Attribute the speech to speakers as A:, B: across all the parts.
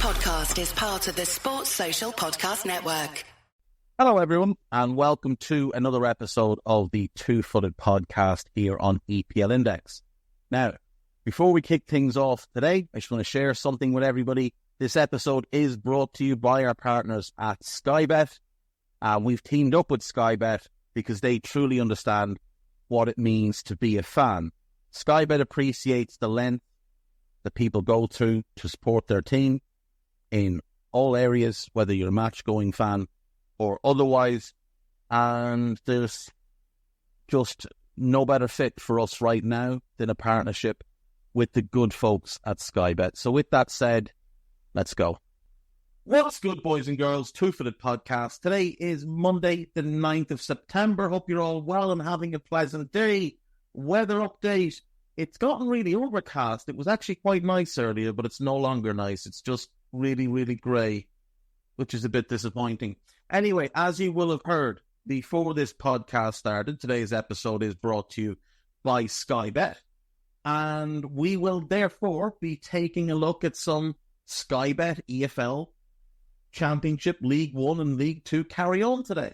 A: podcast is part of the Sports Social Podcast Network.
B: Hello, everyone, and welcome to another episode of the Two-Footed Podcast here on EPL Index. Now, before we kick things off today, I just want to share something with everybody. This episode is brought to you by our partners at Sky Bet. We've teamed up with Sky Bet because they truly understand what it means to be a fan. Sky Bet appreciates the length that people go through to support their team in all areas, whether you're a match-going fan or otherwise, and there's just no better fit for us right now than a partnership with the good folks at Sky Bet. So with that said, let's go. What's good, boys and girls? Two-Footed Podcast. Today is Monday, the 9th of September. Hope you're all well and having a pleasant day. Weather update. It's gotten really overcast. It was actually quite nice earlier, but it's no longer nice. It's just really, really grey, which is a bit disappointing. Anyway, as you will have heard before this podcast started, today's episode is brought to you by Sky Bet. And we will therefore be taking a look at some Sky Bet EFL Championship, League 1 and League 2 carry on today.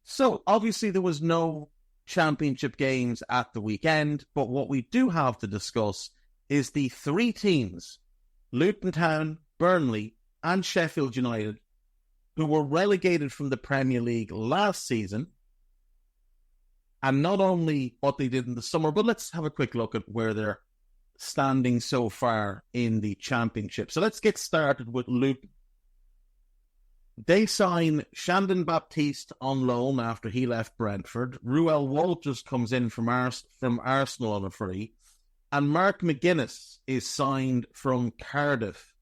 B: So, obviously there was no Championship games at the weekend, but what we do have to discuss is the three teams, Luton Town, Burnley and Sheffield United, who were relegated from the Premier League last season, and not only what they did in the summer, but let's have a quick look at where they're standing so far in the Championship. So let's get started with Luton. They sign Shandon Baptiste on loan after he left Brentford. Ruel Walters comes in from Arsenal on a free. And Mark McGuinness is signed from Cardiff.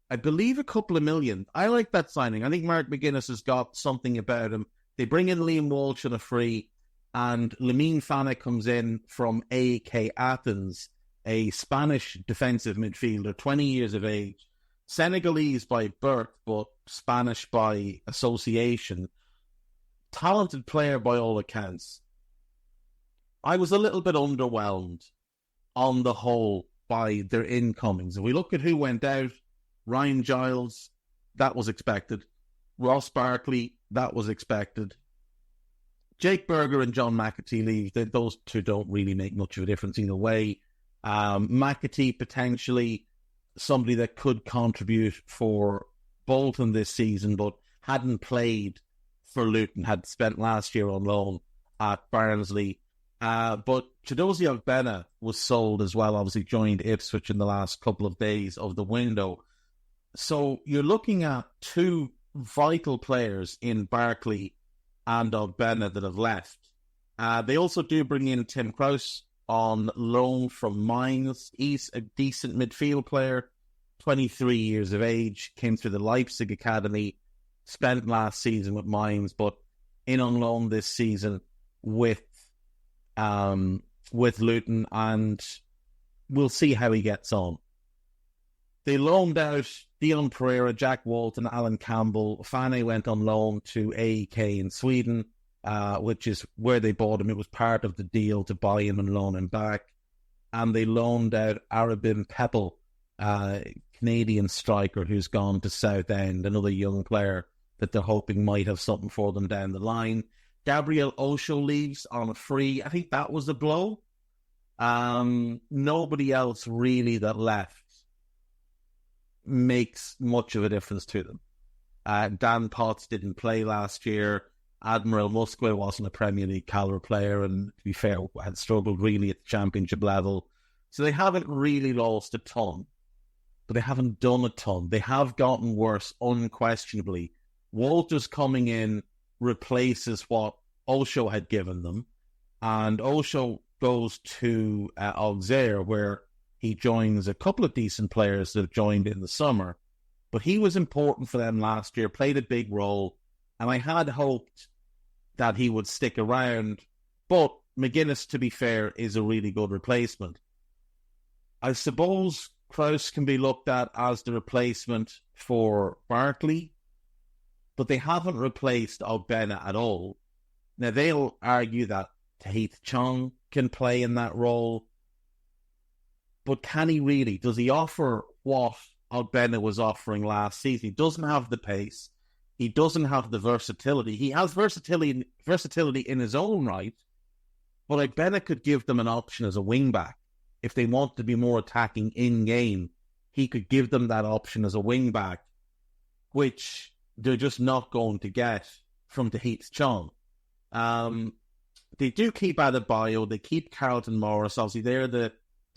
B: I believe a couple of million. I like that signing. I think Mark McGuinness has got something about him. They bring in Liam Walsh on a free. And Lamine Fana comes in from AEK Athens, a Spanish defensive midfielder, 20 years of age. Senegalese by birth, but Spanish by association. Talented player by all accounts. I was a little bit underwhelmed on the whole by their incomings. If we look at who went out, Ryan Giles, that was expected. Ross Barkley, that was expected. Jake Berger and John McAtee leave. Those two don't really make much of a difference either way. McAtee potentially somebody that could contribute for Bolton this season, but hadn't played for Luton, had spent last year on loan at Barnsley. But Chidozie Ogbena was sold as well, obviously joined Ipswich in the last couple of days of the window. So you're looking at two vital players in Barkley and Ogbena that have left. They also do bring in Tim Krause on loan from Mainz. He's a decent midfield player, 23 years of age, came through the Leipzig Academy, spent last season with Mainz, but in on loan this season with Luton, and we'll see how he gets on. They loaned out Dion Pereira, Jack Walton, Alan Campbell. Fane went on loan to AEK in Sweden, which is where they bought him. It was part of the deal to buy him and loan him back. And they loaned out Arabin Peppel, Canadian striker who's gone to Southend, another young player that they're hoping might have something for them down the line. Gabriel Osho leaves on a free. I think that was a blow. Nobody else really that left makes much of a difference to them. Dan Potts didn't play last year. Admiral Musque wasn't a Premier League caliber player, and to be fair, had struggled really at the Championship level. So they haven't really lost a ton, but they haven't done a ton. They have gotten worse, unquestionably. Walters coming in replaces what Osho had given them, and Osho goes to Auxerre, where he joins a couple of decent players that have joined in the summer. But he was important for them last year, played a big role, and I had hoped that he would stick around. But McGuinness, to be fair, is a really good replacement. I suppose Krause can be looked at as the replacement for Barkley, but they haven't replaced Ogbena at all. Now, they'll argue that Tahith Chong can play in that role, but can he really? Does he offer what Albena was offering last season. He doesn't have the pace. He doesn't have the versatility. He has versatility in his own right, but Albena could give them an option as a wing-back. If they want to be more attacking in-game, he could give them that option as a wing-back, which they're just not going to get from Tahith Chong. They do keep Adebayo. They keep Carlton Morris. Obviously, they're the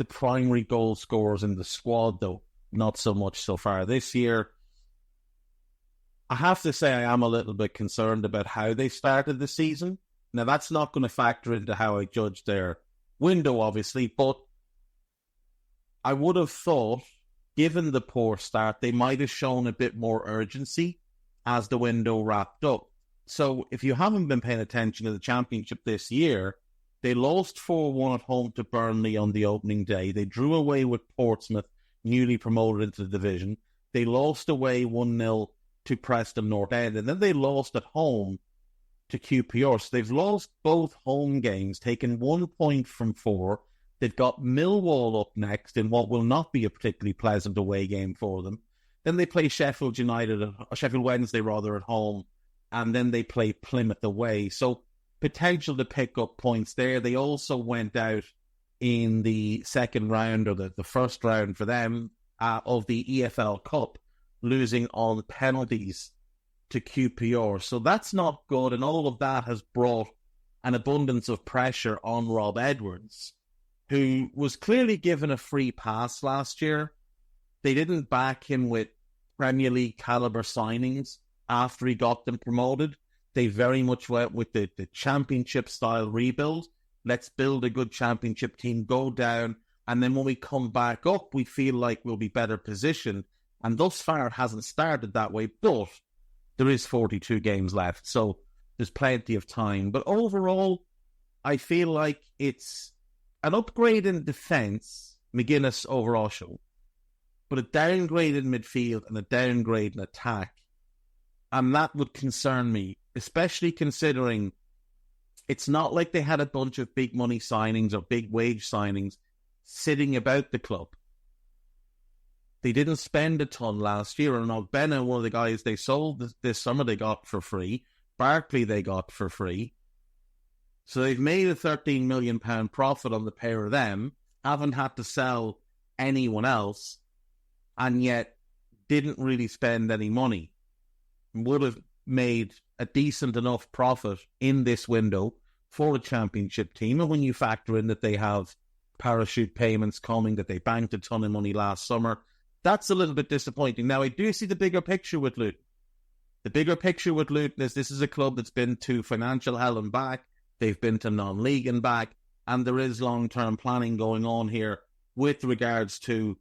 B: primary goal scorers in the squad, though not so much so far this year. I have to say I am a little bit concerned about how they started the season. Now, that's not going to factor into how I judge their window, obviously, but I would have thought, given the poor start, they might have shown a bit more urgency as the window wrapped up. So if you haven't been paying attention to the Championship this year, they lost 4-1 at home to Burnley on the opening day. They drew away with Portsmouth, newly promoted into the division. They lost away 1-0 to Preston North End, and then they lost at home to QPR. So they've lost both home games, taken 1 point from 4. They've got Millwall up next in what will not be a particularly pleasant away game for them. Then they play Sheffield Wednesday at home, and then they play Plymouth away. So potential to pick up points there. They also went out in the second round, or the first round for them, of the EFL Cup, losing on penalties to QPR. So that's not good, and all of that has brought an abundance of pressure on Rob Edwards, who was clearly given a free pass last year. They didn't back him with Premier League caliber signings after he got them promoted. They very much went with the Championship-style rebuild. Let's build a good Championship team, go down, and then when we come back up, we feel like we'll be better positioned. And thus far, it hasn't started that way, but there is 42 games left, so there's plenty of time. But overall, I feel like it's an upgrade in defence, McGuinness overall show, but a downgrade in midfield and a downgrade in attack. And that would concern me, especially considering it's not like they had a bunch of big money signings or big wage signings sitting about the club. They didn't spend a ton last year, and Albena, one of the guys they sold this summer, they got for free. Barkley they got for free. So they've made a £13 million profit on the pair of them, haven't had to sell anyone else, and yet didn't really spend any money. Would have made a decent enough profit in this window for a Championship team. And when you factor in that they have parachute payments coming, that they banked a ton of money last summer, that's a little bit disappointing. Now, I do see the bigger picture with Luton. The bigger picture with Luton is this is a club that's been to financial hell and back. They've been to non-league and back. And there is long-term planning going on here with regards to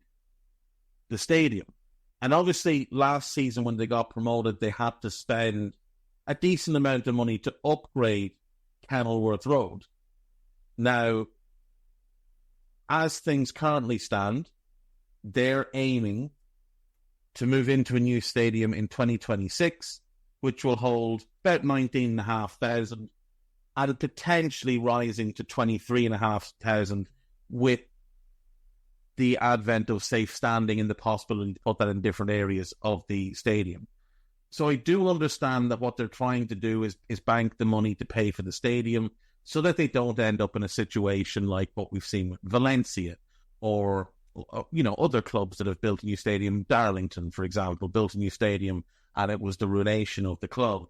B: the stadium. And obviously, last season when they got promoted, they had to spend a decent amount of money to upgrade Kenilworth Road. Now, as things currently stand, they're aiming to move into a new stadium in 2026, which will hold about 19,500 and potentially rising to 23,500 with the advent of safe standing and the possibility to put that in different areas of the stadium. So I do understand that what they're trying to do is bank the money to pay for the stadium so that they don't end up in a situation like what we've seen with Valencia or other clubs that have built a new stadium. Darlington, for example, built a new stadium and it was the ruination of the club.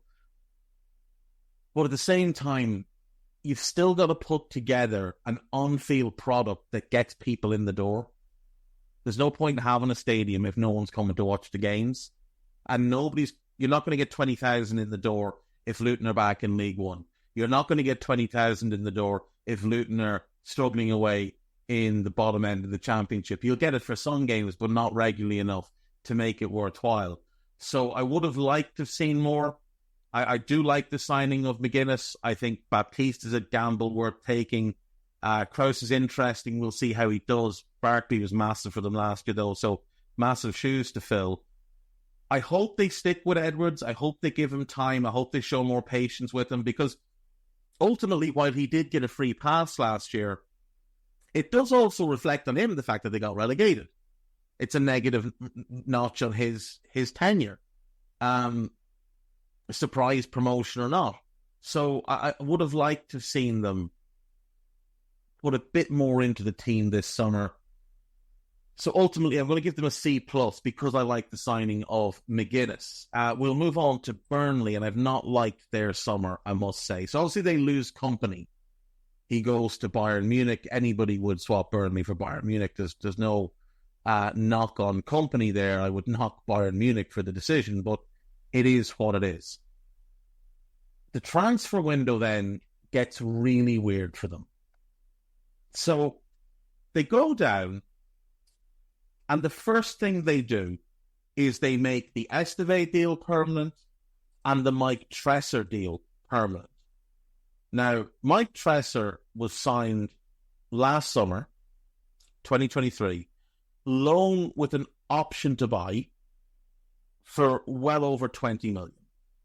B: But at the same time, you've still got to put together an on-field product that gets people in the door. There's no point in having a stadium if no one's coming to watch the games. And you're not going to get 20,000 in the door if Luton are back in League One. You're not going to get 20,000 in the door if Luton are struggling away in the bottom end of the Championship. You'll get it for some games, but not regularly enough to make it worthwhile. So I would have liked to have seen more. I do like the signing of McGuinness. I think Baptiste is a gamble worth taking. Krause is interesting. We'll see how he does. Barkley was massive for them last year, though, so massive shoes to fill. I hope they stick with Edwards. I hope they give him time. I hope they show more patience with him, because ultimately, while he did get a free pass last year, it does also reflect on him the fact that they got relegated. it's a negative notch on his tenure. Surprise promotion or not. So I would have liked to have seen them put a bit more into the team this summer. So ultimately, I'm going to give them a C+ because I like the signing of McGuinness. We'll move on to Burnley, and I've not liked their summer, I must say. So obviously they lose company. He goes to Bayern Munich. Anybody would swap Burnley for Bayern Munich. There's no knock on company there. I would knock Bayern Munich for the decision, but it is what it is. The transfer window then gets really weird for them. So they go down, and the first thing they do is they make the Esteve deal permanent and the Mike Tresser deal permanent. Now, Mike Tresser was signed last summer, 2023, loan with an option to buy for well over 20 million.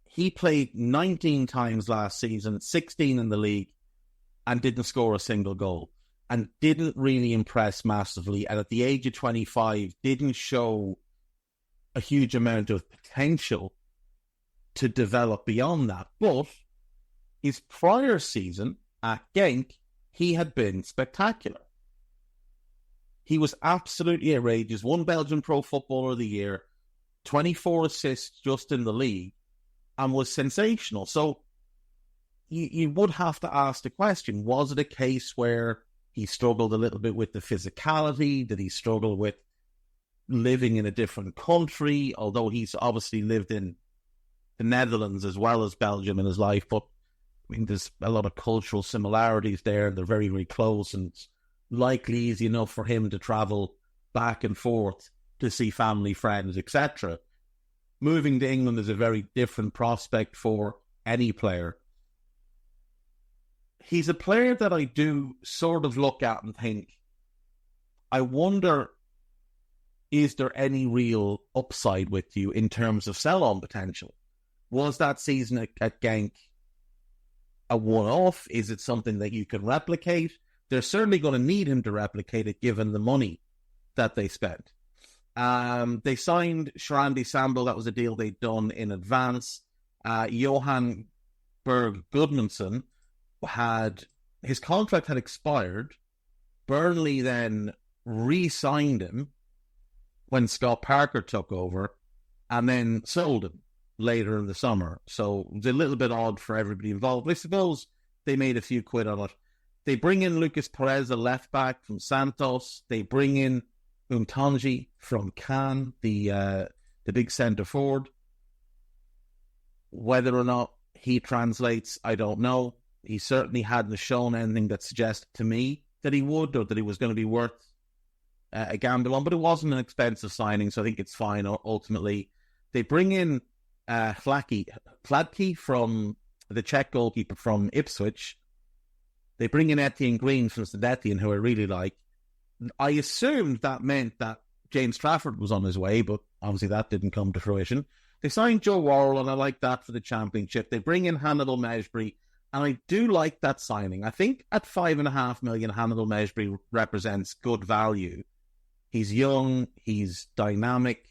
B: He played 19 times last season, 16 in the league, and didn't score a single goal, and didn't really impress massively, and at the age of 25 didn't show a huge amount of potential to develop beyond that. But his prior season at Genk, he had been spectacular. He was absolutely outrageous, won Belgian Pro Footballer of the Year, 24 assists just in the league, and was sensational. So you would have to ask the question, was it a case where he struggled a little bit with the physicality? Did he struggle with living in a different country? Although he's obviously lived in the Netherlands as well as Belgium in his life, but I mean, there's a lot of cultural similarities there, and they're very, very close, and it's likely easy enough for him to travel back and forth to see family, friends, etc. Moving to England is a very different prospect for any player. He's a player that I do sort of look at and think, I wonder, is there any real upside with you in terms of sell-on potential? Was that season at Genk a one-off? Is it something that you can replicate? They're certainly going to need him to replicate it given the money that they spent. They signed Shrandi Samble. That was a deal they'd done in advance. Johan Berg Gudmundsson his contract had expired. Burnley then re-signed him when Scott Parker took over, and then sold him later in the summer. So it was a little bit odd for everybody involved. I suppose they made a few quid on it. They bring in Lucas Perez, a left back from Santos. They bring in Umtanji from Cannes, the big centre forward. Whether or not he translates, I don't know. He certainly hadn't shown anything that suggested to me that he would, or that he was going to be worth a gamble on, but it wasn't an expensive signing, so I think it's fine ultimately. They bring in Hladky from the Czech goalkeeper from Ipswich. They bring in Etienne Green from St. Etienne, who I really like. I assumed that meant that James Trafford was on his way, but obviously that didn't come to fruition. They signed Joe Worrell, and I like that for the Championship. They bring in Hannibal Mejbri, and I do like that signing. I think at $5.5 million, Hannibal Mejbri represents good value. He's young, he's dynamic.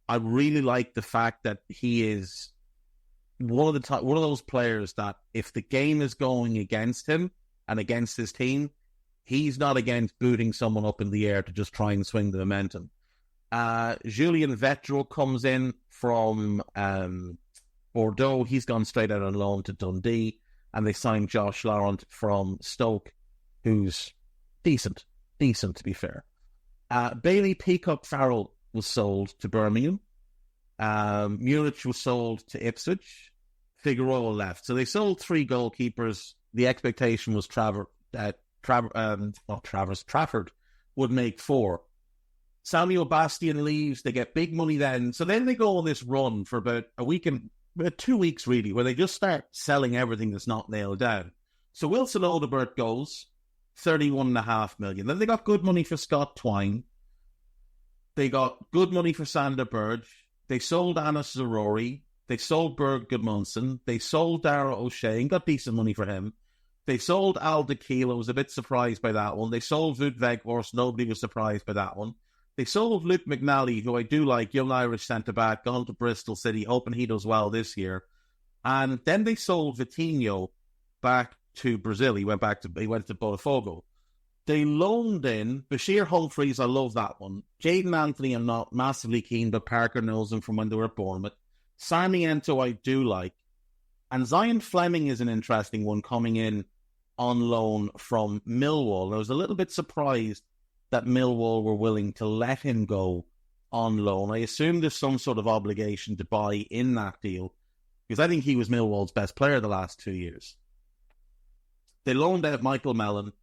B: I really like the fact that he is one of those players that if the game is going against him and against his team, he's not against booting someone up in the air to just try and swing the momentum. Julien Vetro comes in from Bordeaux. He's gone straight out on loan to Dundee, and they signed Josh Laurent from Stoke, who's decent to be fair. Bailey Peacock Farrell was sold to Birmingham. Munich was sold to Ipswich. Figueroa left. So they sold 3 goalkeepers. The expectation was Trafford would make 4. Samuel Bastian leaves. They get big money then. So then they go on this run for about a week and 2 weeks, really, where they just start selling everything that's not nailed down. So Wilson Odobert goes, $31.5 million. Then they got good money for Scott Twine. They got good money for Sander Berge. They sold Anas Zarori. They sold Berg Gudmundsson. They sold Dara O'Shea and got decent money for him. They sold Al Dakhil. I was a bit surprised by that one. They sold Wout Weghorst. Nobody was surprised by that one. They sold Luke McNally, who I do like, young Irish centre-back, gone to Bristol City, hoping he does well this year. And then they sold Vitinho back to Brazil. He went to Botafogo. They loaned in Bashir Humphreys. I love that one. Jaden Anthony, I'm not massively keen, but Parker knows him from when they were at Bournemouth. Sarmiento, I do like. And Zion Fleming is an interesting one coming in on loan from Millwall. I was a little bit surprised that Millwall were willing to let him go on loan. I assume there's some sort of obligation to buy in that deal, because I think he was Millwall's best player the last 2 years. They loaned out Michael Mellon,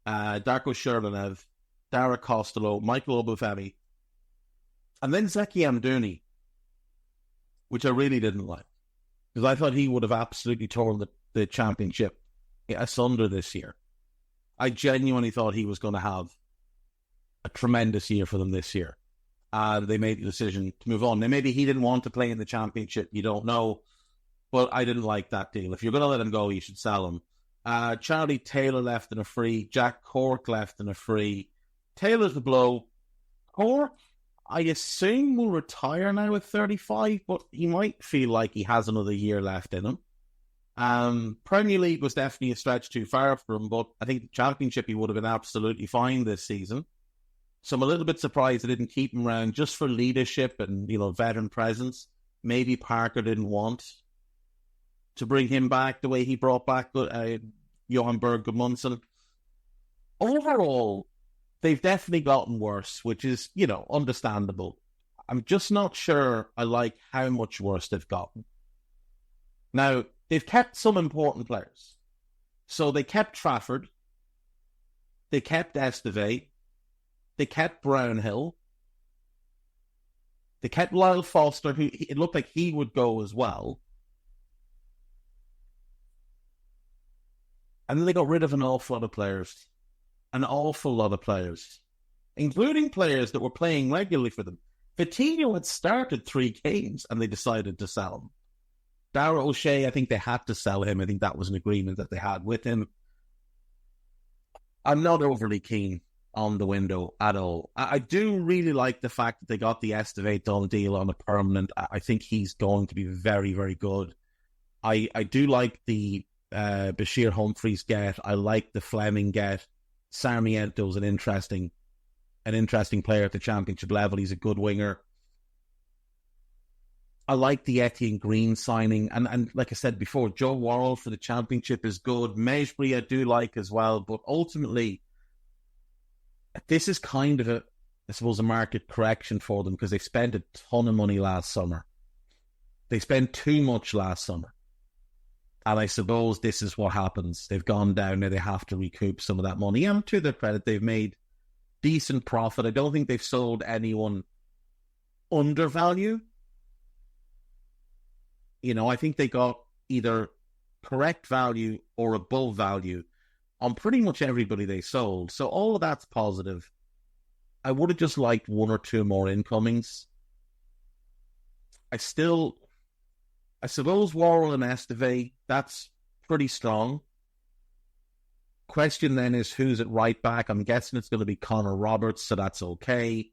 B: Darko Sherlinev, Dara Costello, Michael Obafemi, and then Zeki Amdouni, which I really didn't like, because I thought he would have absolutely torn the championship asunder this year. I genuinely thought he was going to have a tremendous year for them this year. They made the decision to move on. Now, maybe he didn't want to play in the championship, you don't know, but I didn't like that deal. If you're going to let him go, you should sell him. Charlie Taylor left in a free. Jack Cork left in a free. Taylor's the blow. Cork, I assume, will retire now at 35, but he might feel like he has another year left in him. Premier League was definitely a stretch too far for him, but I think the Championship he would have been absolutely fine this season. So I'm a little bit surprised they didn't keep him around just for leadership and, veteran presence. Maybe Parker didn't want to bring him back the way he brought back Johan Berg Gudmundsson. Overall, they've definitely gotten worse, which is, understandable. I'm just not sure I like how much worse they've gotten. Now, they've kept some important players. So they kept Trafford. They kept Esteve. They kept Brownhill. They kept Lyle Foster, who it looked like he would go as well. And then they got rid of an awful lot of players. An awful lot of players. Including players that were playing regularly for them. Vitinho had started 3 games and they decided to sell him. Dara O'Shea, I think they had to sell him. I think that was an agreement that they had with him. I'm not overly keen on the window at all. I do really like the fact that they got the Esteve done deal on a permanent. I think he's going to be very, very good. I do like the Bashir Humphreys get. I like the Fleming get. Sarmiento's an interesting player at the championship level. He's a good winger. I like the Etienne Green signing. And like I said before, Joe Worrell for the championship is good. Mejbri I do like as well. But ultimately, this is kind of a market correction for them because they spent a ton of money last summer. They spent too much last summer. And I suppose this is what happens. They've gone down, now they have to recoup some of that money. And to their credit, they've made decent profit. I don't think they've sold anyone under value. I think they got either correct value or above value on pretty much everybody they sold. So all of that's positive. I would have just liked 1 or 2 more incomings. I suppose Worrell and Esteve, that's pretty strong. Question then is who's at right back? I'm guessing it's going to be Connor Roberts, so that's okay.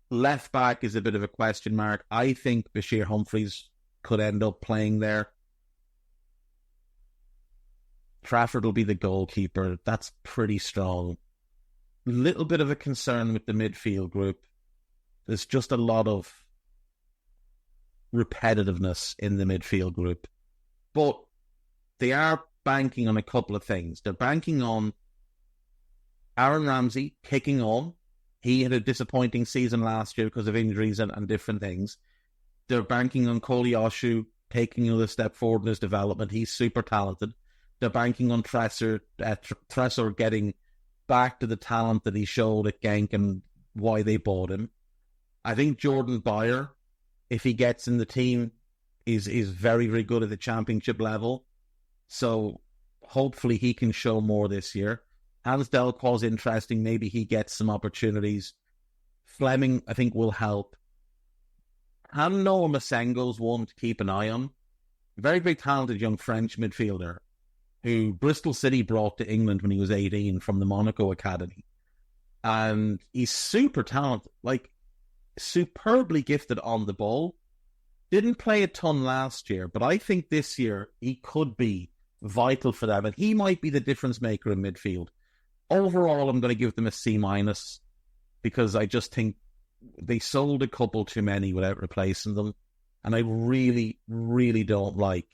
B: Left back is a bit of a question mark. I think Bashir Humphreys could end up playing there. Trafford will be the goalkeeper. That's pretty strong. Little bit of a concern with the midfield group. There's just a lot of repetitiveness in the midfield group. But they are banking on a couple of things. They're banking on Aaron Ramsey kicking on. He had a disappointing season last year because of injuries and different things. They're banking on Kolyashu taking another step forward in his development. He's super talented. They're banking on Tresor getting back to the talent that he showed at Genk and why they bought him. I think Jordan Beyer, if he gets in the team, is very, very good at the championship level. So hopefully he can show more this year. Hans Delcau's interesting. Maybe he gets some opportunities. Fleming, I think, will help. And Noah Masengo's one to keep an eye on. Very, very talented young French midfielder who Bristol City brought to England when he was 18 from the Monaco Academy. And he's super talented. Like, superbly gifted on the ball. Didn't play a ton last year, but I think this year he could be vital for them, and he might be the difference maker in midfield. Overall, I'm going to give them a C minus because I just think they sold a couple too many without replacing them, and I really, really don't like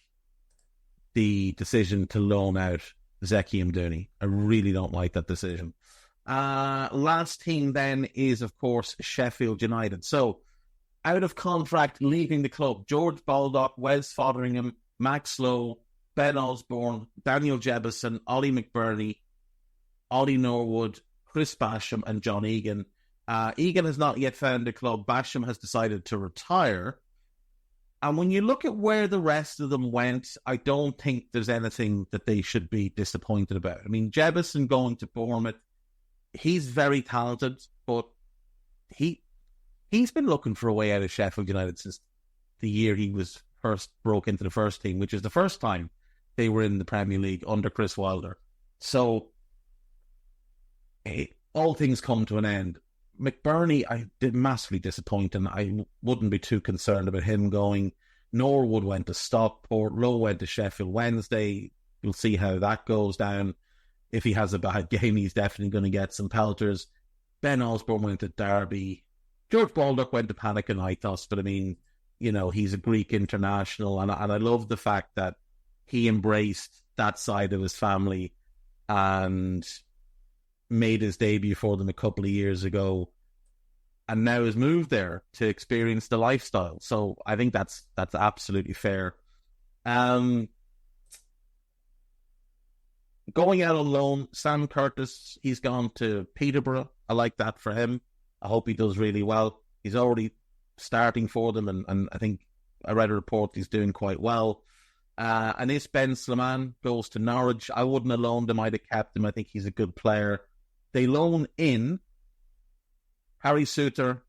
B: the decision to loan out Zeki Mdouni. I really don't like that decision. Last team then is, of course, Sheffield United. So, out of contract, leaving the club, George Baldock, Wes Fotheringham, Max Lowe, Ben Osborne, Daniel Jebison, Ollie McBurney, Ollie Norwood, Chris Basham, and John Egan. Egan has not yet found a club. Basham has decided to retire. And when you look at where the rest of them went, I don't think there's anything that they should be disappointed about. I mean, Jebison going to Bournemouth, he's very talented, but he's been looking for a way out of Sheffield United since the year he was first broke into the first team, which is the first time they were in the Premier League under Chris Wilder. So, all things come to an end. McBurney, I did massively disappointing. I wouldn't be too concerned about him going. Norwood went to Stockport. Lowe went to Sheffield Wednesday. You'll see how that goes down. If he has a bad game, he's definitely going to get some pelters. Ben Osborne went to Derby. George Baldock went to Panathinaikos, but I mean, you know, he's a Greek international, and I love the fact that he embraced that side of his family and made his debut for them a couple of years ago, and now has moved there to experience the lifestyle. So I think that's absolutely fair. Going out on loan, Sam Curtis, he's gone to Peterborough. I like that for him. I hope he does really well. He's already starting for them, and I think I read a report he's doing quite well. Anis Ben Sleman goes to Norwich. I wouldn't have loaned him. I'd have kept him. I think he's a good player. They loan in Harry Suter,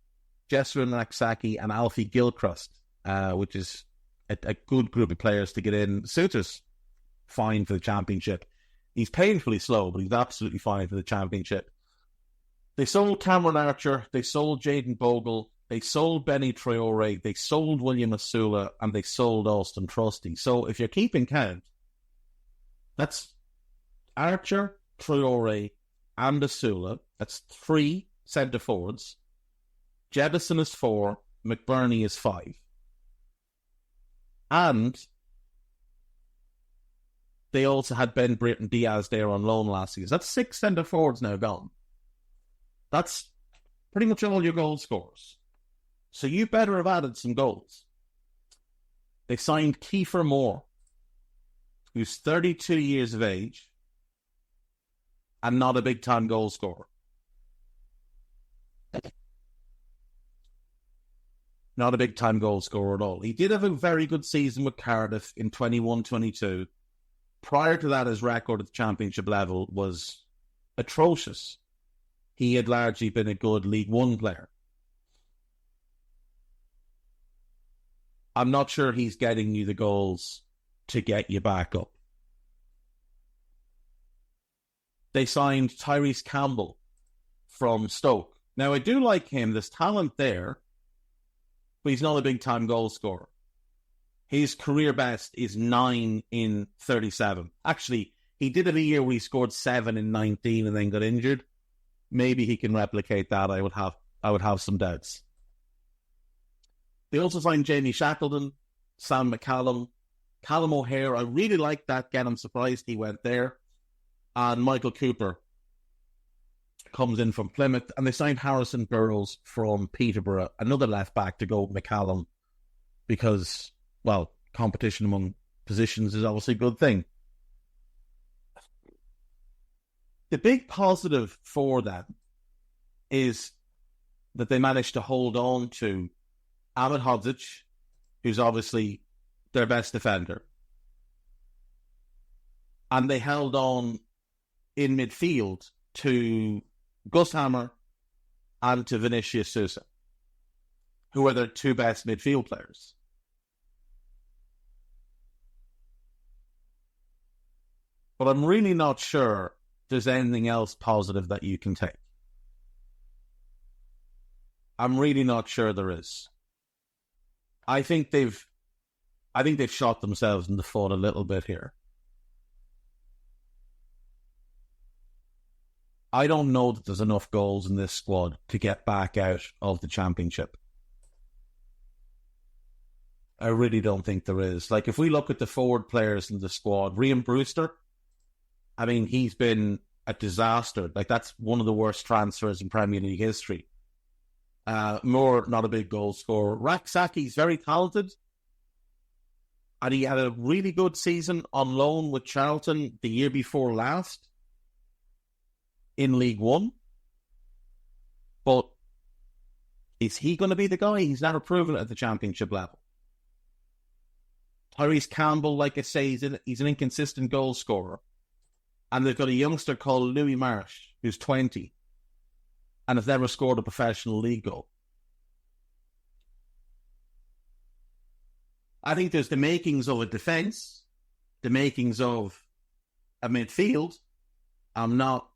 B: Jesserin Laksaki, and Alfie Gilchrist, which is a good group of players to get in. Suter's fine for the Championship. He's painfully slow, but he's absolutely fine for the Championship. They sold Cameron Archer, they sold Jaden Bogle, they sold Benny Traore, they sold William Asula, and they sold Austin Trusty. So if you're keeping count, that's Archer, Traore, and Asula. That's 3 centre forwards. Jebison is 4, McBurney is 5. And they also had Ben Britton Diaz there on loan last season. That's 6 centre forwards now gone. That's pretty much all your goal scorers. So you better have added some goals. They signed Kiefer Moore, who's 32 years of age and not a big-time goal scorer. Not a big-time goal scorer at all. He did have a very good season with Cardiff in 21-22. Prior to that, his record at the Championship level was atrocious. He had largely been a good League One player. I'm not sure he's getting you the goals to get you back up. They signed Tyrese Campbell from Stoke. Now, I do like him. There's talent there, but he's not a big-time goal scorer. His career best is 9 in 37. Actually, he did it a year where he scored 7 in 19 and then got injured. Maybe he can replicate that. I would have some doubts. They also signed Jamie Shackleton, Sam McCallum, Callum O'Hare. I really like that. Again, I'm surprised he went there. And Michael Cooper comes in from Plymouth. And they signed Harrison Burrows from Peterborough, another left back to go with McCallum because, well, competition among positions is obviously a good thing. The big positive for them is that they managed to hold on to Ahmed Hodzic, who's obviously their best defender. And they held on in midfield to Gus Hammer and to Vinicius Sousa, who are their 2 best midfield players. But I'm really not sure there's anything else positive that you can take. I'm really not sure there is. I think they've shot themselves in the foot a little bit here. I don't know that there's enough goals in this squad to get back out of the Championship. I really don't think there is. Like, if we look at the forward players in the squad, Ryan Brewster, I mean, he's been a disaster. Like, that's one of the worst transfers in Premier League history. Moore, not a big goal scorer. Raksaki's very talented. And he had a really good season on loan with Charlton the year before last in League One. But is he going to be the guy? He's never proven it at the Championship level. Tyrese Campbell, like I say, he's an inconsistent goal scorer. And they've got a youngster called Louis Marsh, who's 20, and has never scored a professional league goal. I think there's the makings of a defence, the makings of a midfield. I'm not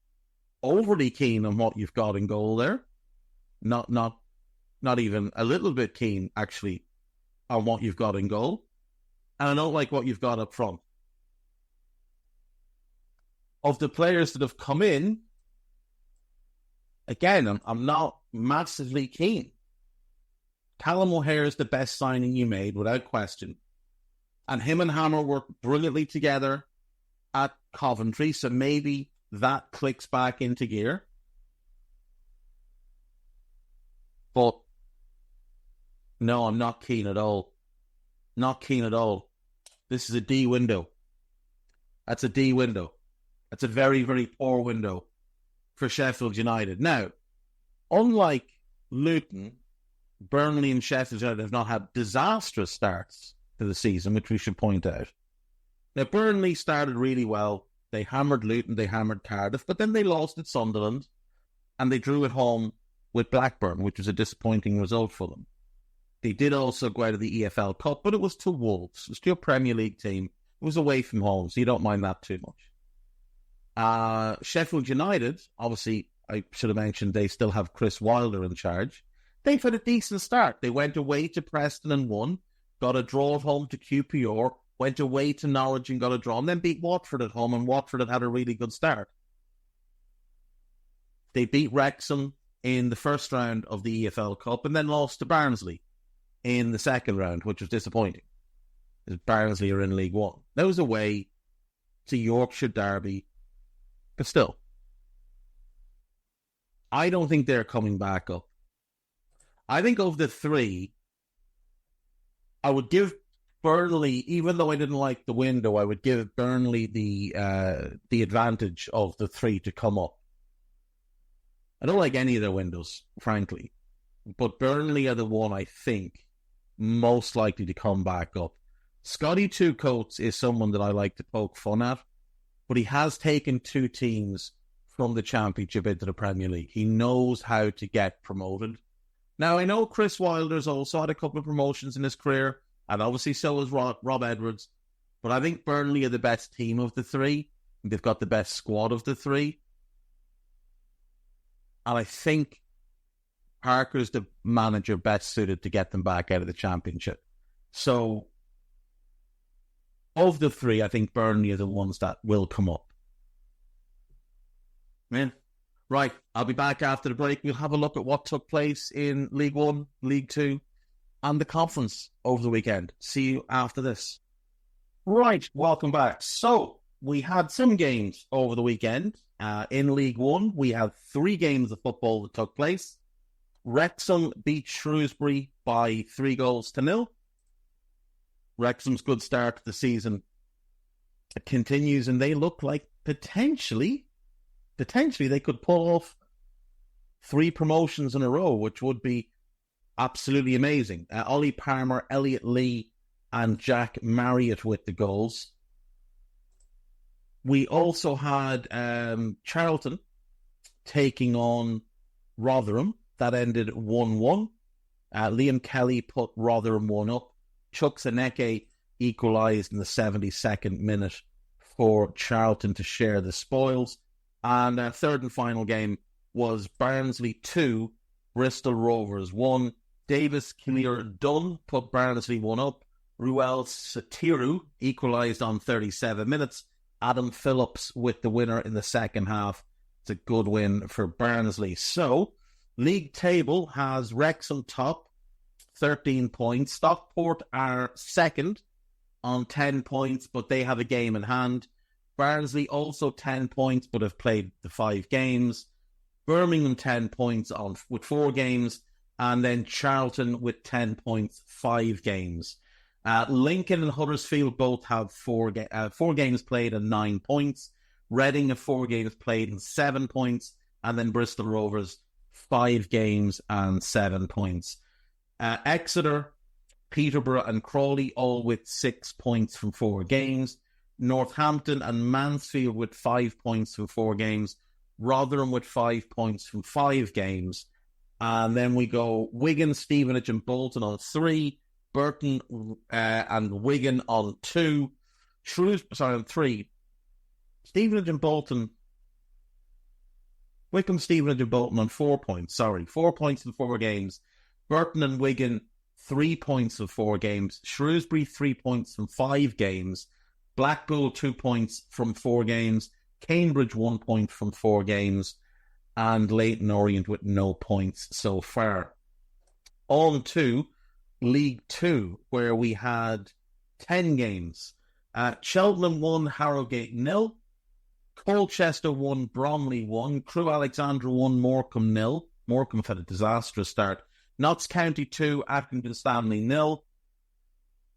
B: overly keen on what you've got in goal there. Not even a little bit keen, actually, on what you've got in goal. And I don't like what you've got up front. Of the players that have come in, again, I'm not massively keen. Callum O'Hare is the best signing you made, without question. And him and Hammer worked brilliantly together at Coventry, so maybe that clicks back into gear. But no, I'm not keen at all. Not keen at all. This is a D window. That's a D window. That's a very, very poor window for Sheffield United. Now, unlike Luton, Burnley and Sheffield United have not had disastrous starts to the season, which we should point out. Now, Burnley started really well. They hammered Luton, they hammered Cardiff, but then they lost at Sunderland, and they drew at home with Blackburn, which was a disappointing result for them. They did also go out of the EFL Cup, but it was to Wolves. It was to a Premier League team. It was away from home, so you don't mind that too much. Sheffield United, obviously, I should have mentioned they still have Chris Wilder in charge. They've had a decent start. They went away to Preston and won, got a draw at home to QPR, went away to Norwich and got a draw, and then beat Watford at home, and Watford had a really good start. They beat Wrexham in the first round of the EFL Cup and then lost to Barnsley in the second round, which was disappointing, because Barnsley are in League One. That was away to Yorkshire Derby, but still, I don't think they're coming back up. I think of the three, I would give Burnley, even though I didn't like the window, I would give Burnley the advantage of the three to come up. I don't like any of their windows, frankly, but Burnley are the one I think most likely to come back up. Scotty Two Coates is someone that I like to poke fun at, but he has taken two teams from the Championship into the Premier League. He knows how to get promoted. Now, I know Chris Wilder's also had a couple of promotions in his career, and obviously so has Rob Edwards, but I think Burnley are the best team of the three. They've got the best squad of the three. And I think Parker's the manager best suited to get them back out of the Championship. So, of the three, I think Burnley are the ones that will come up. Man, right, I'll be back after the break. We'll have a look at what took place in League One, League Two, and the conference over the weekend. See you after this. Right, welcome back. So, we had some games over the weekend. In League One, we had 3 games of football that took place. Wrexham beat Shrewsbury by 3-0. Wrexham's good start to the season continues, and they look like potentially they could pull off 3 promotions in a row, which would be absolutely amazing. Ollie Palmer, Elliot Lee, and Jack Marriott with the goals. We also had Charlton taking on Rotherham. That ended 1-1. Liam Kelly put Rotherham 1 up. Chuck Zaneke equalised in the 72nd minute for Charlton to share the spoils. And third and final game was Barnsley 2, Bristol Rovers 1. Davis Kinnear-Dunn put Barnsley 1 up. Ruel Satiru equalised on 37 minutes. Adam Phillips with the winner in the second half. It's a good win for Barnsley. So, league table has Wrexham top, 13 points. Stockport are second on 10 points, but they have a game in hand. Barnsley also 10 points, but have played the 5 games. Birmingham 10 points with 4 games. And then Charlton with 10 points, 5 games. Lincoln and Huddersfield both have 4 games played and 9 points. Reading have 4 games played and 7 points. And then Bristol Rovers, 5 games and 7 points. Exeter, Peterborough and Crawley all with 6 points from 4 games. Northampton and Mansfield with 5 points from 4 games. Rotherham with 5 points from 5 games. And then we go Wigan, Stevenage and Bolton on 3. Burton and Wigan on 2. On 3. Stevenage and Bolton. Wycombe, Stevenage and Bolton on 4 points. 4 points in 4 games. Burton and Wigan, 3 points of 4 games. Shrewsbury, 3 points from 5 games. Blackpool, 2 points from 4 games. Cambridge, 1 point from 4 games. And Leyton Orient with no points so far. On to League 2, where we had 10 games. Cheltenham 1, Harrogate 0. Colchester 1, Bromley 1. Crewe Alexandra 1, Morecambe 0. Morecambe had a disastrous start. Notts County 2, Accrington Stanley 0.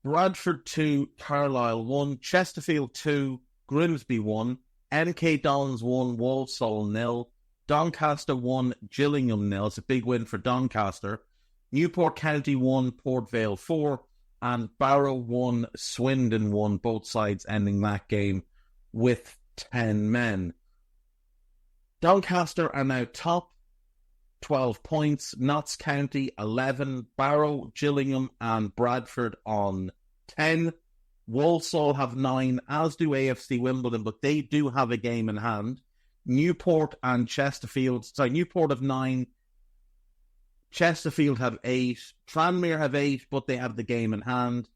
B: Bradford 2, Carlisle 1. Chesterfield 2, Grimsby 1. MK Dons 1, Walsall 0. Doncaster 1, Gillingham 0. It's a big win for Doncaster. Newport County 1, Port Vale 4. And Barrow 1, Swindon 1. Both sides ending that game with 10 men. Doncaster are now top, 12 points. Notts County 11. Barrow, Gillingham and Bradford on 10. Walsall have 9, as do AFC Wimbledon, but they do have a game in hand. Newport and Chesterfield, Newport have 9, Chesterfield have 8, Tranmere have 8, but they have the game in hand.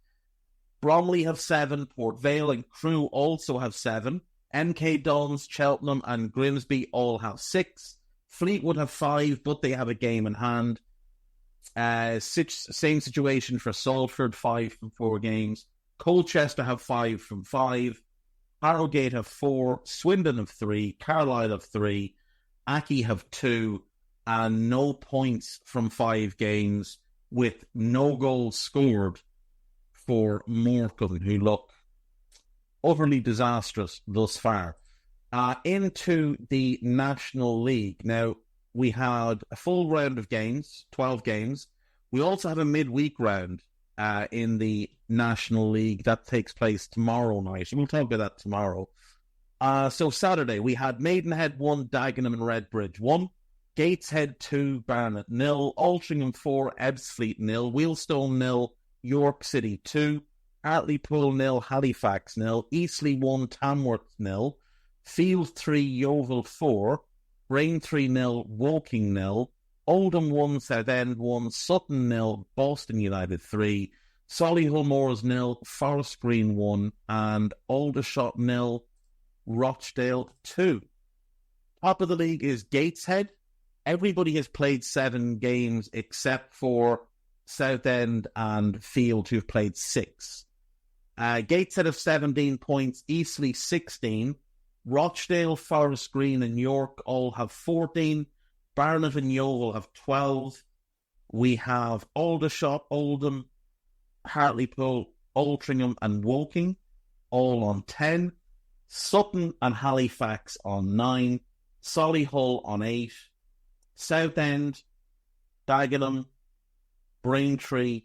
B: Bromley have 7, Port Vale and Crewe also have 7. MK Dons, Cheltenham and Grimsby all have 6. Fleetwood have 5, but they have a game in hand. Same situation for Salford, 5 from 4 games. Colchester have 5 from 5. Harrogate have 4. Swindon have 3. Carlisle have 3. Aki have 2. And no points from 5 games, with no goals scored for Morecambe, who look utterly disastrous thus far. Into the National League. Now, we had a full round of games, 12 games. We also have a midweek round in the National League that takes place tomorrow night. We'll talk about that tomorrow. So Saturday, we had Maidenhead 1, Dagenham and Redbridge 1. Gateshead 2, Barnet 0. Altrincham 4, Ebbsfleet 0. Wealdstone 0, York City 2. Hartlepool 0, Halifax 0. Eastleigh 1, Tamworth 0. Field 3, Yeovil 4. Braintree 0, Woking 0. Oldham 1, Southend 1. Sutton 0, Boston United 3. Solihull Moors 0, Forest Green 1. And Aldershot 0, Rochdale 2. Top of the league is Gateshead. Everybody has played 7 games except for Southend and Field, who've played 6. Gateshead have 17 points, Eastleigh 16. Rochdale, Forest Green and York all have 14. Barnet and Yeovil have 12. We have Aldershot, Oldham, Hartlepool, Altrincham and Woking all on 10. Sutton and Halifax on 9. Solihull on 8. Southend, Dagenham, Braintree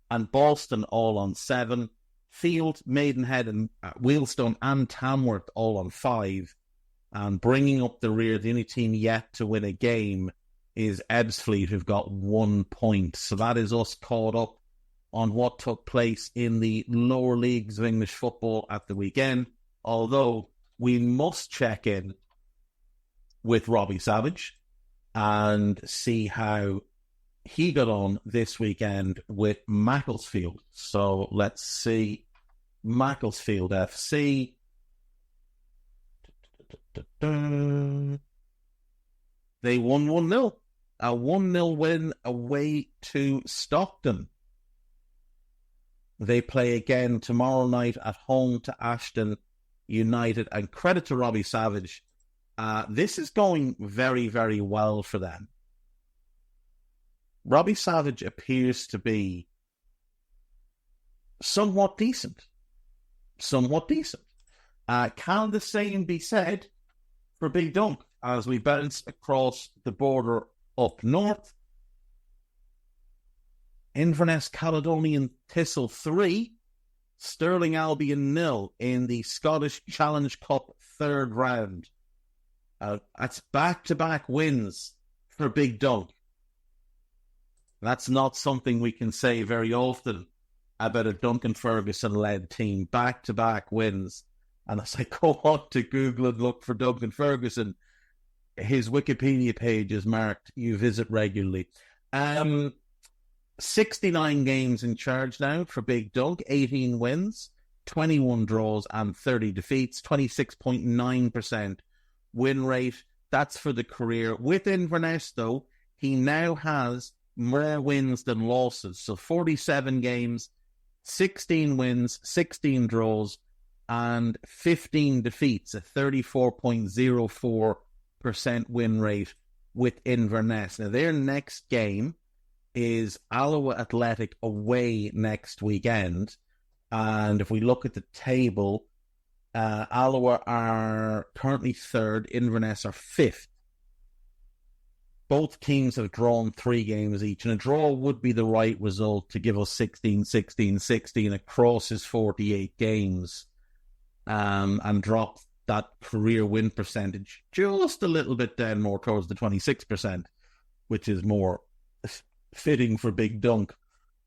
B: and Boston all on 7. Field, Maidenhead and Wealdstone and Tamworth all on 5. And bringing up the rear, the only team yet to win a game is Ebbsfleet, who've got 1 point. So that is us caught up on what took place in the lower leagues of English football at the weekend. Although we must check in with Robbie Savage, and see how he got on this weekend with Macclesfield. So let's see. Macclesfield FC. They won 1-0. A 1-0 win away to Stockton. They play again tomorrow night at home to Ashton United. And credit to Robbie Savage. This is going very, very well for them. Robbie Savage appears to be somewhat decent. Can the same be said for Big Dunk as we bounce across the border up north? Inverness Caledonian Thistle 3, Stirling Albion 0 in the Scottish Challenge Cup third round. That's back-to-back wins for Big Dunk. That's not something we can say very often about a Duncan Ferguson-led team. Back-to-back wins. And as I go on to Google and look for Duncan Ferguson, his Wikipedia page is marked, you visit regularly. 69 games in charge now for Big Dunk, 18 wins, 21 draws and 30 defeats, 26.9% win rate. That's for the career. With Inverness, though, he now has more wins than losses. So 47 games, 16 wins, 16 draws, and 15 defeats, a 34.04% win rate with Inverness. Now, their next game is Alloa Athletic away next weekend. And if we look at the table, Alloa are currently third, Inverness are fifth. Both teams have drawn 3 games each, and a draw would be the right result to give us 16, 16, 16 across his 48 games, and drop that career win percentage just a little bit down more towards the 26%, which is more fitting for Big Dunk.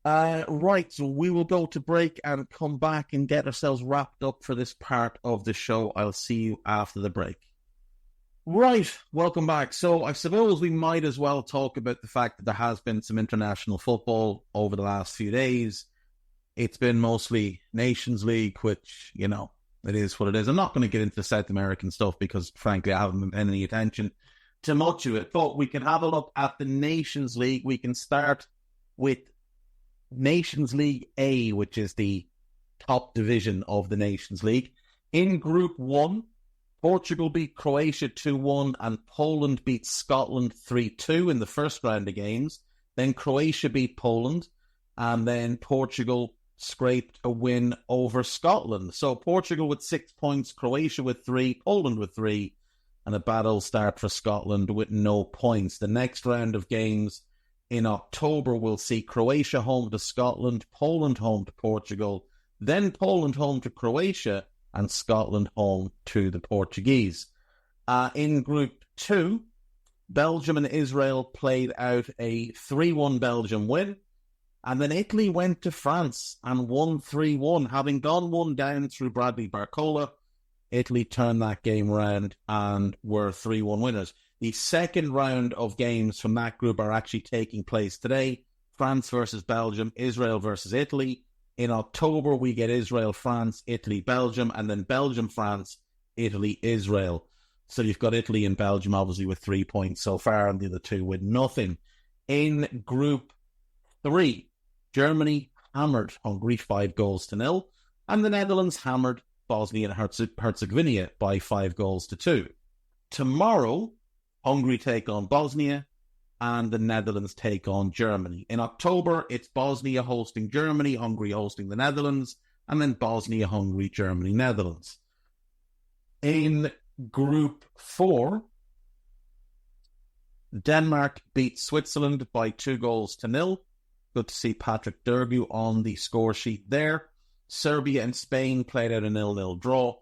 B: Right, so we will go to break and come back and get ourselves wrapped up for this part of the show. I'll see you after the break. Right, welcome back. So I suppose we might as well talk about the fact that there has been some international football over the last few days. It's been mostly Nations League, which, you know, it is what it is. I'm not going to get into the South American stuff because, frankly, I haven't been paying any attention to much of it. But we can have a look at the Nations League. We can start with Nations League A, which is the top division of the Nations League. In Group 1, Portugal beat Croatia 2-1 and Poland beat Scotland 3-2 in the first round of games. Then Croatia beat Poland and then Portugal scraped a win over Scotland. So Portugal with 6 points, Croatia with 3, Poland with 3, and a battle start for Scotland with no points. The next round of games in October will see Croatia home to Scotland, Poland home to Portugal, then Poland home to Croatia, and Scotland home to the Portuguese. In Group 2, Belgium and Israel played out a 3-1 Belgium win, and then Italy went to France and won 3-1. Having gone 1 down through Bradley Barcola, Italy turned that game around and were 3-1 winners. The second round of games from that group are actually taking place today. France versus Belgium, Israel versus Italy. In October, we get Israel, France, Italy, Belgium, and then Belgium, France, Italy, Israel. So you've got Italy and Belgium, obviously, with 3 points so far, and the other two with nothing. In Group 3, Germany hammered Hungary 5-0, and the Netherlands hammered Bosnia and Herzegovina by 5-2. Tomorrow, Hungary take on Bosnia, and the Netherlands take on Germany. In October, it's Bosnia hosting Germany, Hungary hosting the Netherlands, and then Bosnia, Hungary, Germany, Netherlands. In Group 4, Denmark beat Switzerland by 2-0. Good to see Patrick Dergu on the score sheet there. Serbia and Spain played out a 0-0 draw.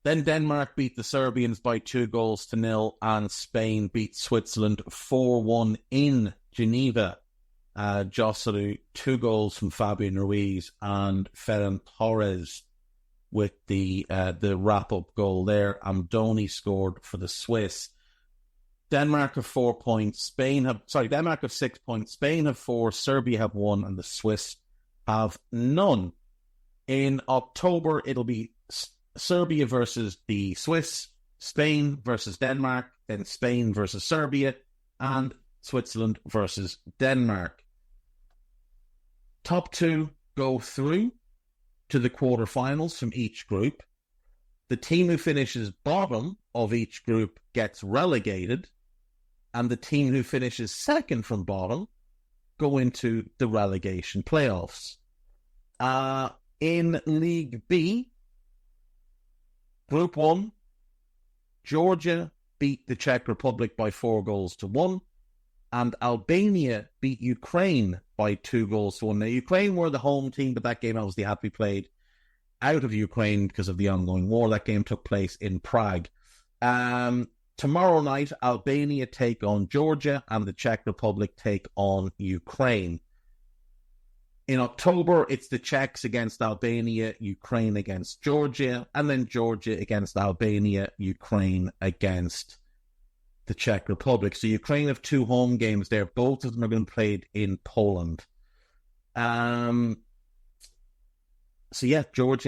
B: Then Denmark beat the Serbians by 2-0, and Spain beat Switzerland 4-1 in Geneva. Joselu, 2 goals from Fabian Ruiz and Ferran Torres with the wrap-up goal there. Amdoni scored for the Swiss. Denmark have 4 points. Denmark have 6 points. Spain have 4. Serbia have 1. And the Swiss have none. In October, it'll be Serbia versus the Swiss, Spain versus Denmark, then Spain versus Serbia, and Switzerland versus Denmark. Top 2 go through to the quarterfinals from each group. The team who finishes bottom of each group gets relegated, and the team who finishes second from bottom go into the relegation playoffs. In League B, Group 1, Georgia beat the Czech Republic by 4-1, and Albania beat Ukraine by 2-1. Now, Ukraine were the home team, but that game obviously had to be played out of Ukraine because of the ongoing war. That game took place in Prague. Tomorrow night, Albania take on Georgia, and the Czech Republic take on Ukraine. In October, it's the Czechs against Albania, Ukraine against Georgia, and then Georgia against Albania, Ukraine against the Czech Republic. So Ukraine have 2 home games there. Both of them are being played in Poland. Georgia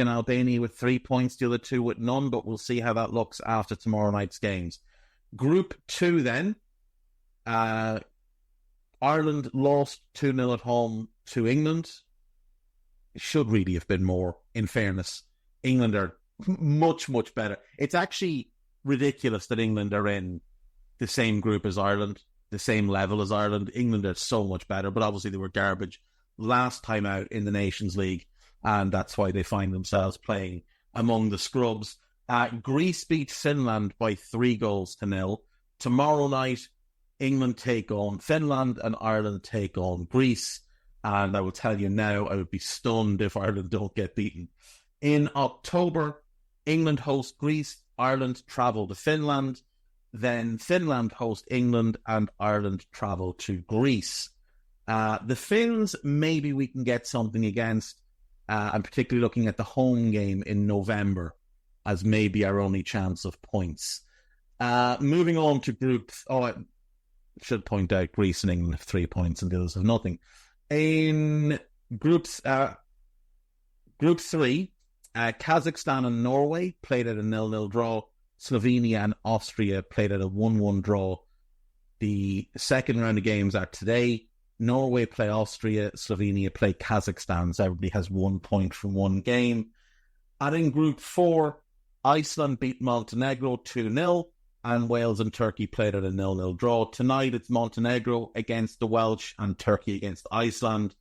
B: and Albania with 3 points, the other 2 with none, but we'll see how that looks after tomorrow night's games. Group 2 then, Ireland lost 2-0 at home to England. It should really have been more, in fairness. England are much, much better. It's actually ridiculous that England are in the same group as Ireland, the same level as Ireland. England are so much better, but obviously they were garbage last time out in the Nations League, and that's why they find themselves playing among the scrubs. Greece beat Finland by 3-0. Tomorrow night, England take on Finland and Ireland take on Greece. And I will tell you now, I would be stunned if Ireland don't get beaten. In October, England host Greece, Ireland travel to Finland, then Finland host England, and Ireland travel to Greece. The Finns, maybe we can get something against. I'm particularly looking at the home game in November as maybe our only chance of points. Moving on to groups. I should point out Greece and England have 3 points and the others have nothing. In Group 3, Kazakhstan and Norway played at a 0-0 draw. Slovenia and Austria played at a 1-1 draw. The second round of games are today. Norway play Austria, Slovenia play Kazakhstan. So everybody has 1 point from one game. And in Group 4, Iceland beat Montenegro 2-0. And Wales and Turkey played at a 0-0 draw. Tonight it's Montenegro against the Welsh and Turkey against Iceland.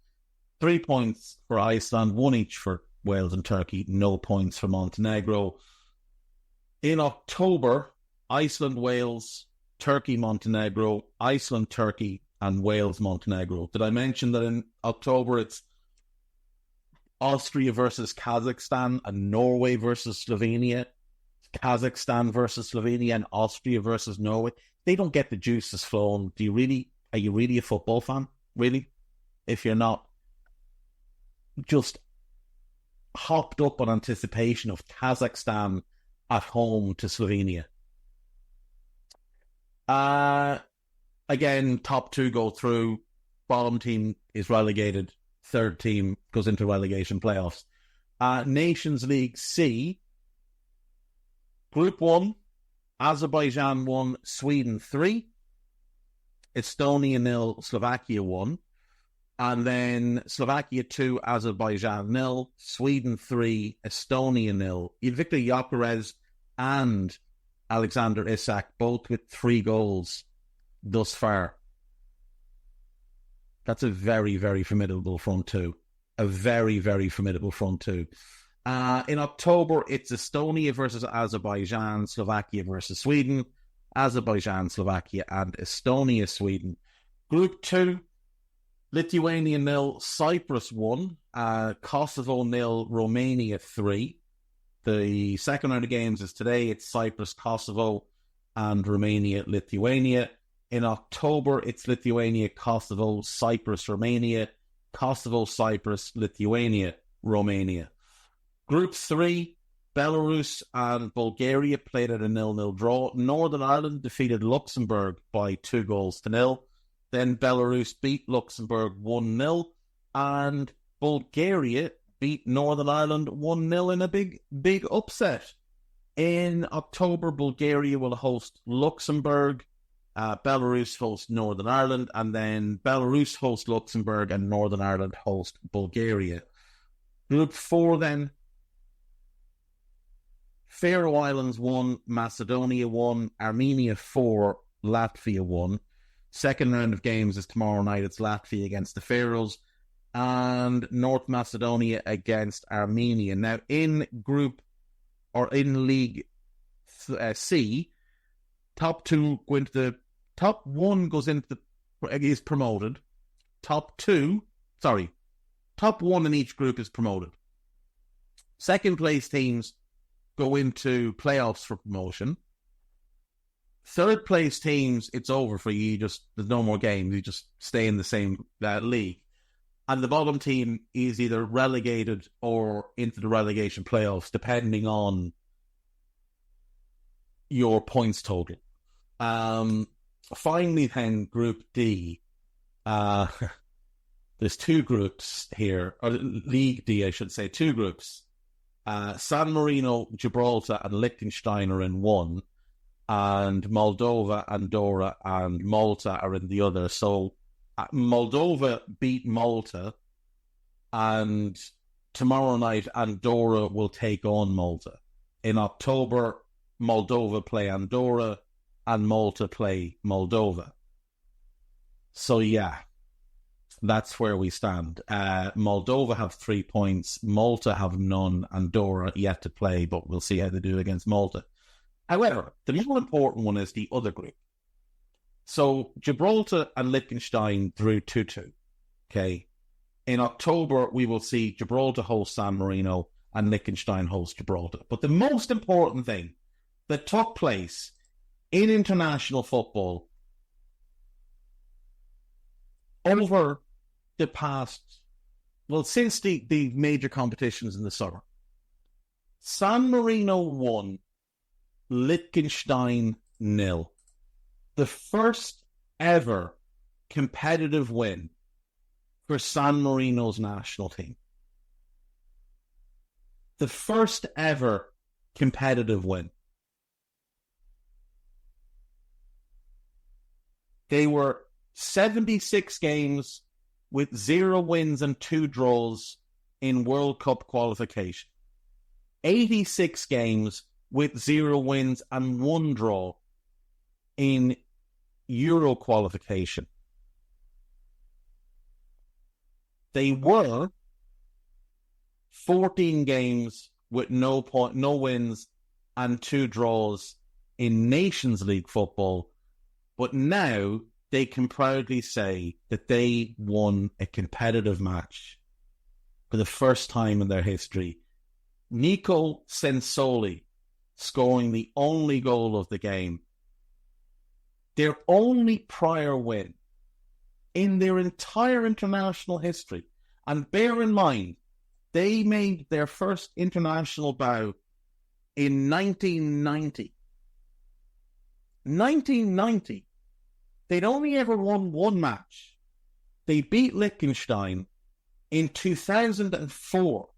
B: 3 points for Iceland, 1 each for Wales and Turkey, no points for Montenegro. In October, Iceland, Wales, Turkey, Montenegro, Iceland, Turkey, and Wales, Montenegro. Did I mention that in October it's Austria versus Kazakhstan and Norway versus Slovenia? Kazakhstan versus Slovenia and Austria versus Norway. They don't get the juices flowing. Are you really a football fan? Really? If you're not, just hopped up on anticipation of Kazakhstan at home to Slovenia. Again, top 2 go through. Bottom team is relegated. Third team goes into relegation playoffs. Nations League C. Group 1, Azerbaijan 1, Sweden 3, Estonia 0, Slovakia 1, and then Slovakia 2, Azerbaijan 0, Sweden 3, Estonia 0. Victor Gyökeres and Alexander Isak both with 3 goals thus far. That's a very, very formidable front two. A very, very formidable front two. In October, it's Estonia versus Azerbaijan, Slovakia versus Sweden, Azerbaijan, Slovakia, and Estonia, Sweden. Group 2, Lithuania 0, Cyprus 1, Kosovo 0, Romania 3. The second round of games is today. It's Cyprus, Kosovo, and Romania, Lithuania. In October, it's Lithuania, Kosovo, Cyprus, Romania, Kosovo, Cyprus, Lithuania, Romania. Group 3, Belarus and Bulgaria played at a 0-0 draw. Northern Ireland defeated Luxembourg by 2-0. Then Belarus beat Luxembourg 1-0. And Bulgaria beat Northern Ireland 1-0 in a big upset. In October, Bulgaria will host Luxembourg. Belarus hosts Northern Ireland. And then Belarus hosts Luxembourg and Northern Ireland host Bulgaria. Group 4 then. Faroe Islands 1, Macedonia 1, Armenia 4, Latvia 1. Second round of games is tomorrow night. It's Latvia against the Faroes and North Macedonia against Armenia. Now, in League C, top one is promoted. Top one in each group is promoted. Second place teams go into playoffs for promotion. Third place teams, it's over for you. There's no more games. You just stay in the same league. And the bottom team is either relegated or into the relegation playoffs, depending on your points total. Finally, then, Group D. There's two groups here, or League D, I should say, two groups. San Marino, Gibraltar, and Liechtenstein are in one, and Moldova, Andorra, and Malta are in the other. So Moldova beat Malta, and tomorrow night Andorra will take on Malta. In October, Moldova play Andorra, and Malta play Moldova. So yeah. That's where we stand. Moldova have 3 points. Malta have none. Andorra yet to play, but we'll see how they do against Malta. However, the more important one is the other group. So Gibraltar and Liechtenstein drew 2-2. Okay. In October, we will see Gibraltar host San Marino and Liechtenstein host Gibraltar. But the most important thing that took place in international football over the past, since the major competitions in the summer. San Marino 1, Liechtenstein 0. The first ever competitive win for San Marino's national team. The first ever competitive win. They were 76 games with 0 wins and 2 draws in World Cup qualification. 86 games with 0 wins and 1 draw in Euro qualification. They were 14 games with no wins and 2 draws in Nations League football, but now they can proudly say that they won a competitive match for the first time in their history. Nico Sensoli scoring the only goal of the game. Their only prior win in their entire international history. And bear in mind, they made their first international bow in 1990. 1990. They'd only ever won 1 match. They beat Liechtenstein in 2004.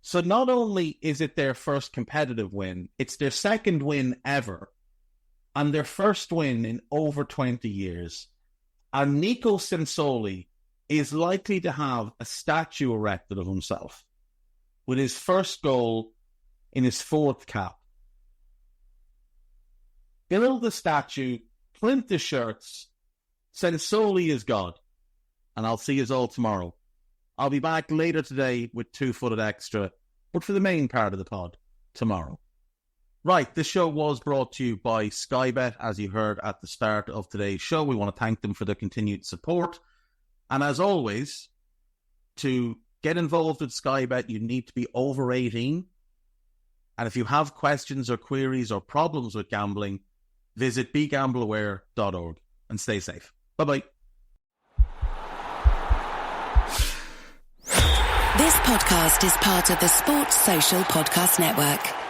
B: So not only is it their first competitive win, it's their second win ever, and their first win in over 20 years. And Nico Sensoli is likely to have a statue erected of himself with his first goal in his 4th cap. Build the statue, print the shirts. Sensoli is God. And I'll see you all tomorrow. I'll be back later today with 2-Footed Extra, but for the main part of the pod, tomorrow. Right, this show was brought to you by Sky Bet, as you heard at the start of today's show. We want to thank them for their continued support. And as always, to get involved with Sky Bet, you need to be over 18. And if you have questions or queries or problems with gambling, visit begambleaware.org and stay safe. Bye-bye.
A: This podcast is part of the Sports Social Podcast Network.